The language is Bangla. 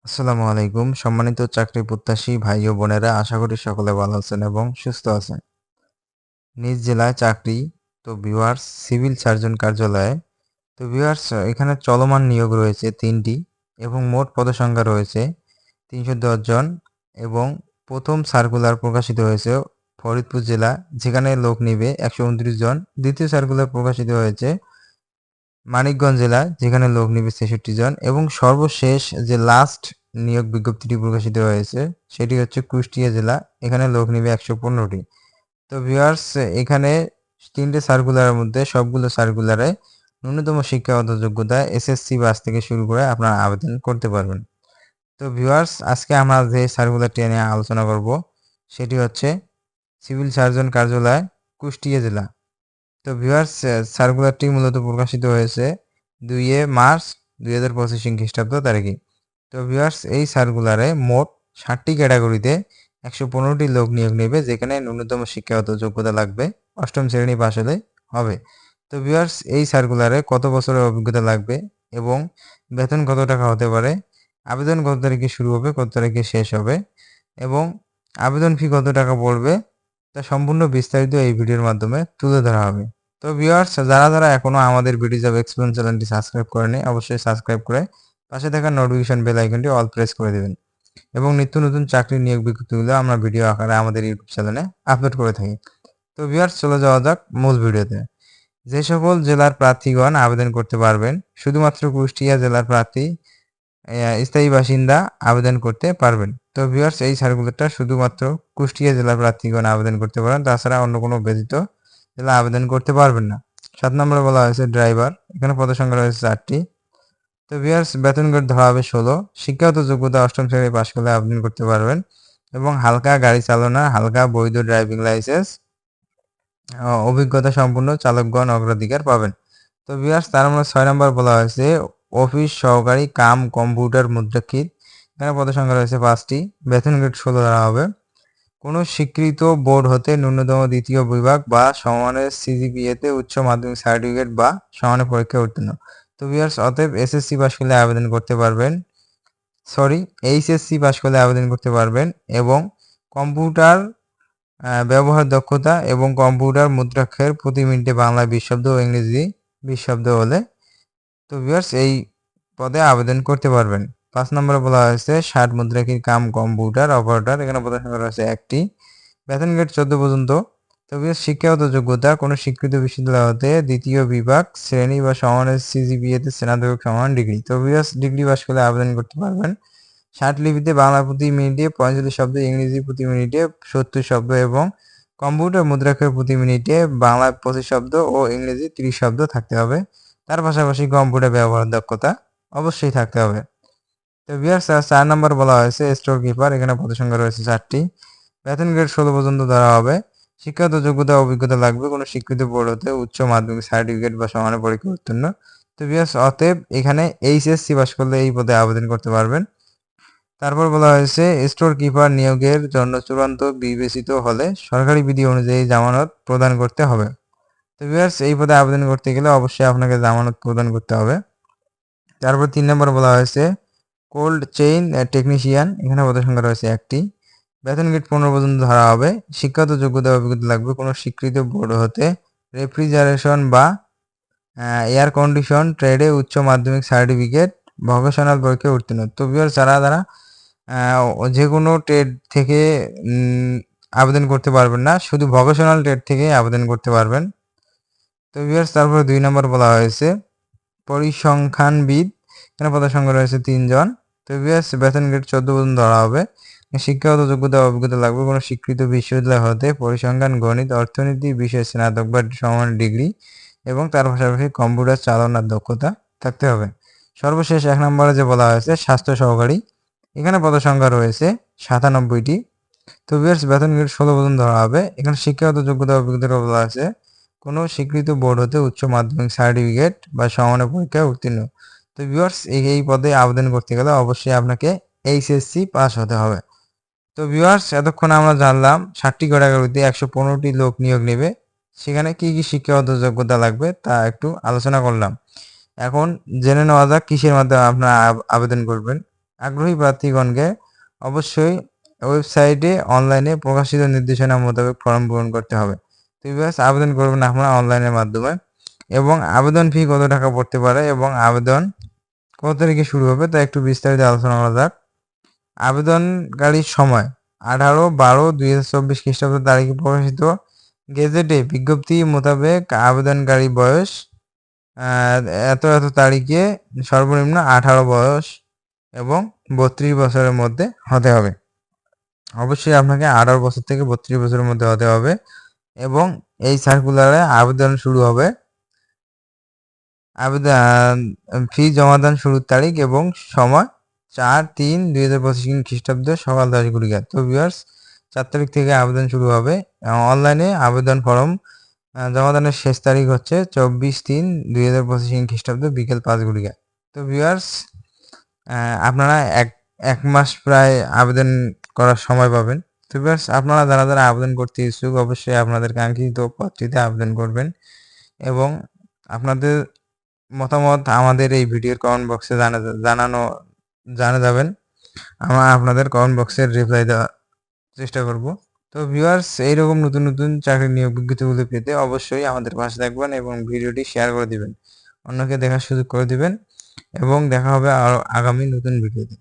আসসালামু আলাইকুম সম্মানিত চাকরি প্রত্যাশী ভাই ও বোনেরা, আশা করি সকলে ভালো আছেন এবং সুস্থ আছেন। নিজ জেলায় চাকরি। তো ভিউয়ার্স, সিভিল সার্জন কার্যালয়ে। তো ভিউয়ার্স, এখানে চলমান নিয়োগ রয়েছে ৩টি এবং মোট পদসংখ্যা রয়েছে ৩১০ জন এবং প্রথম সার্কুলার প্রকাশিত হয়েছে ফরিদপুর জেলা, যেখানে লোক নিবে ১২৯ জন। দ্বিতীয় সার্কুলার প্রকাশিত হয়েছে মানিকগঞ্জ জেলা, যেখানে লোক নিবে ৬৬ জন এবং সর্বশেষ যে লাস্ট নিয়োগ বিজ্ঞপ্তিটি প্রকাশিত হয়েছে সেটি হচ্ছে কুষ্টিয়া জেলা, এখানে লোক নিবে ১১৫টি। তো ভিউয়ার্স, এখানে ৩টে সার্কুলারের মধ্যে সবগুলো সার্কুলারে ন্যূনতম শিক্ষাগত যোগ্যতা এসএসসি পাস থেকে শুরু করে আপনারা আবেদন করতে পারবেন। তো ভিউয়ার্স, আজকে আমরা যে সার্কুলারটি নিয়ে আলোচনা করব সেটি হচ্ছে সিভিল সার্জন কার্যালয়, কুষ্টিয়া জেলা। তো ভিউয়ার্স, সার্কুলারটি মূলত প্রকাশিত হয়েছে ২ মার্চ ২০২৫ খ্রিস্টাব্দ তারিখে। তো ভিউয়ার্স, এই সার্কুলারে মোট ৬০টি ক্যাটাগরিতে ১১৫টি লোক নিয়োগ নেবে, যেখানে ন্যূনতম শিক্ষাগত যোগ্যতা লাগবে ৮ম শ্রেণী পাশ হলে হবে। তো ভিউয়ার্স, এই সার্কুলারে কত বছরের অভিজ্ঞতা লাগবে এবং বেতন কত টাকা হতে পারে, আবেদন কত তারিখে শুরু হবে, কত তারিখে শেষ হবে এবং আবেদন ফি কত টাকা পড়বে, তা সম্পূর্ণ বিস্তারিত এই ভিডিওর মাধ্যমে তুলে ধরা হবে। তো ভিউয়ার্স, যারা এখনো আমাদের বিডি জব এক্সপ্লেন চ্যানেলটি সাবস্ক্রাইব করেনি, অবশ্যই সাবস্ক্রাইব করে পাশে থাকা নোটিফিকেশন বেল আইকনটি অল প্রেস করে দেবেন এবং নিত্য নতুন চাকরি নিয়োগ বিজ্ঞপ্তিগুলো আমরা ভিডিও আকারে আমাদের ইউটিউব চ্যানেলে আপলোড করে থাকি। তো ভিউয়ার্স, চলে যাওয়া যাক মূল ভিডিওতে। যে সকল জেলার প্রার্থীগণ আবেদন করতে পারবেন, শুধুমাত্র কুষ্টিয়া জেলার প্রার্থী স্থায়ী বাসিন্দা আবেদন করতে পারবেন। তো ভিউয়ার্স, এই সার্কুলারটা শুধুমাত্র কুষ্টিয়া জেলার প্রার্থীগণ আবেদন করতে পারেন, তাছাড়া অন্য কোনো ব্যতীত জেলা আবেদন করতে পারবেন না। ৭ নম্বরে বলা হয়েছে ড্রাইভার, এখানে পদসংখ্যা রয়েছে ৪টি। তো ভিউয়ার্স, বেতন গ্রেড ধরা হবে ১৬। শিক্ষাগত যোগ্যতা ৮ম শ্রেণী পাশ করলে আবেদন করতে পারবেন এবং হালকা গাড়ি চালনা, হালকা বৈধ ড্রাইভিং লাইসেন্স, অভিজ্ঞতা সম্পন্ন চালকগণ অগ্রাধিকার পাবেন। তো ভিউয়ার্স, তার মধ্যে ৬ নম্বর বলা হয়েছে অফিস সহকারী কাম কম্পিউটার মুদ্রাক্ষিত, এখানে পদসংখ্যা রয়েছে ৫টি। বেতন গ্রেড ১৬ ধরা হবে। কোনো স্বীকৃত বোর্ড হতে ন্যূনতম দ্বিতীয় বিভাগ বা সমানের সিজিপিএতে উচ্চ মাধ্যমিক সার্টিফিকেট বা সমানের পরীক্ষায় উত্তীর্ণ। তো ভিউয়ার্স, অতএব এসএসসি পাশ করলে আবেদন করতে পারবেন, এইচএসসি পাশ করলে আবেদন করতে পারবেন এবং কম্পিউটার ব্যবহার দক্ষতা এবং কম্পিউটার মুদ্রাক্ষরের প্রতি মিনিটে বাংলা ২০ শব্দ ও ইংরেজি ২০ শব্দ হলে তো ভিউয়ার্স এই পদে আবেদন করতে পারবেন। ৫ নম্বরে বলা হয়েছে ৬০ মুদ্রাক্ষরিক কাম কম্পিউটার অপারেটর, এখানে পদসংখ্যা রয়েছে ১টি। বেতন গ্রেড ১৪ পর্যন্ত। তো ভিউয়ার্স, শিক্ষাগত যোগ্যতা কোনো স্বীকৃত বিশ্ববিদ্যালয় হতে দ্বিতীয় বিভাগ শ্রেণী বা সমানের সিজিপিএতে স্নাতক সমান ডিগ্রি। তো ভিউয়ার্স, ডিগ্রি পাস করলে আবেদন করতে পারবেন। ৬০ লিপিতে বাংলা প্রতি মিনিটে ৪৫ শব্দ, ইংরেজি প্রতি মিনিটে ৭০ শব্দ এবং কম্পিউটার মুদ্রাক্ষর প্রতি মিনিটে বাংলা ২৫ শব্দ ও ইংরেজি ৩০ শব্দ থাকতে হবে। তার পাশাপাশি কম্পিউটার ব্যবহার দক্ষতা অবশ্যই থাকতে হবে। তো ভিউয়ার্স, ৪ নম্বর বলা হয়েছে স্টোর কিপার, এখানে পদসংখ্যা রয়েছে ৪টি। বেতন গ্রেড ১৬ পর্যন্ত ধরা হবে। শিক্ষাগত যোগ্যতা অভিজ্ঞতা লাগবে কোনো স্বীকৃত বোর্ড হতে উচ্চ মাধ্যমিক সার্টিফিকেট বা সমানের পরীক্ষা উত্তীর্ণ। তো ভিউয়ার্স, অতএব এখানে এইচএসসি পাস করলে এই পদে আবেদন করতে পারবেন। তারপর বলা হয়েছে স্টোর কিপার নিয়োগের জন্য চূড়ান্ত বিবেচিত হলে সরকারি বিধি অনুযায়ী জামানত প্রদান করতে হবে। তো ভিউয়ার্স, এই পদে আবেদন করতে গেলে অবশ্যই আপনাকে জামানত প্রদান করতে হবে। তারপর ৩ নম্বর বলা হয়েছে কোল্ড চেইন টেকনিশিয়ান, এখানে পদসংখ্যা রয়েছে ১টি। বেতন গ্রেড ১৫ পর্যন্ত ধরা হবে। শিক্ষাগত যোগ্যতা অভিজ্ঞতা লাগবে কোনো স্বীকৃত বোর্ড হতে রেফ্রিজারেশন বা এয়ার কন্ডিশন ট্রেডে উচ্চ মাধ্যমিক সার্টিফিকেট ভোকেশনাল পরীক্ষায় উত্তীর্ণ। তো ভিউয়ার্স, যারা যে কোনো ট্রেড থেকে আবেদন করতে পারবেন না, শুধু ভোকেশনাল ট্রেড থেকে আবেদন করতে পারবেন। তো ভিউয়ার্স, তারপরে ২ নম্বর বলা হয়েছে পরিসংখ্যানবিদ, এখানে পদসংখ্যা রয়েছে ৩ জন। তো ভিউয়ার্স, বেতন গ্রেড ১৪ পর্যন্ত ধরা হবে। শিক্ষাগত যোগ্যতা অভিজ্ঞতা লাগবে কোনো স্বীকৃত বিশ্ববিদ্যালয় হতে পরিসংখ্যান, গণিত, অর্থনীতি বিষয়ে স্নাতক বা সমান ডিগ্রি এবং তার পাশাপাশি কম্পিউটার চালানোর দক্ষতা থাকতে হবে। সর্বশেষ ১ নম্বরে যে বলা হয়েছে স্বাস্থ্য সহকারী, এখানে পদসংখ্যা রয়েছে ৯৭টি। তো ভিউয়ার্স, বেতন গ্রেড ১৬ পর্যন্ত ধরা হবে। এখানে শিক্ষাগত যোগ্যতা অভিজ্ঞতা বলা আছে কোনো স্বীকৃত বোর্ড হতে উচ্চ মাধ্যমিক সার্টিফিকেট বা সমানের পরীক্ষায় উত্তীর্ণ। তো ভিউয়ার্স, এই পদে আবেদন করতে গেলে অবশ্যই আপনাকে এইচএসসি পাস হতে হবে। তো ভিউয়ার্স, এতক্ষণ আমরা জানলাম ৬০টি ক্যাটাগরিতে ১১৫টি লোক নিয়োগ নেবে, সেখানে কি কি শিক্ষাগত যোগ্যতা লাগবে তা একটু আলোচনা করলাম। এখন জেনে নেওয়া যাক কিসের মাধ্যমে আপনারা আবেদন করবেন। আগ্রহী প্রার্থীগণকে অবশ্যই ওয়েবসাইটে অনলাইনে প্রকাশিত নির্দেশনা মোতাবেক ফর্ম পূরণ করতে হবে। তো ভিউয়ার্স, আবেদন করবেন আপনারা অনলাইনের মাধ্যমে। এবং আবেদন ফি কত টাকা পড়তে পারে এবং আবেদন কত তারিখে শুরু হবে তা একটু বিস্তারিত আলোচনা করা যাক। আবেদনকারীর সময় 18/12/2024 খ্রিস্টাব্দ তারিখে প্রকাশিত গেজেটে বিজ্ঞপ্তি মোতাবেক আবেদনকারী বয়স এত তারিখে সর্বনিম্ন 18 বয়স এবং 32 বছরের মধ্যে হতে হবে। অবশ্যই আপনাকে 18 বছর থেকে 32 বছরের মধ্যে হতে হবে। এবং এই সার্কুলারে আবেদন শুরু হবে, আবেদন ফি জমাদান শুরুর তারিখ এবং সময় 4/3/2025 খ্রিস্টাব্দ সকাল 10 ঘটিকা। তো ভিউয়ার্স, 4 তারিখ থেকে আবেদন শুরু হবে। অনলাইনে আবেদন ফর্ম জমাদানের শেষ তারিখ হচ্ছে 24/3/2025 খ্রিস্টাব্দ বিকেল 5 ঘটিকা। তো ভিউয়ার্স, আপনারা এক মাস প্রায় আবেদন করার সময় পাবেন। তো ভিউয়ার্স, আপনারা যারা আবেদন করতে ইচ্ছুক অবশ্যই আপনাদের কাঙ্ক্ষিত পদটিতে আবেদন করবেন এবং আপনাদের মতামত আমাদের এই ভিডিওর কমেন্ট বক্সে জানাবেন। আমরা আপনাদের কমেন্ট বক্সের রিপ্লাই দেওয়ার চেষ্টা করব। তো ভিউয়ার্স, এইরকম নতুন নতুন চাকরি নিয়োগ বিজ্ঞপ্তিগুলো পেতে অবশ্যই আমাদের পাশে থাকবেন এবং ভিডিওটি শেয়ার করে দিবেন, অন্যকে দেখার সুযোগ করে দিবেন এবং দেখা হবে আগামী নতুন ভিডিওতে।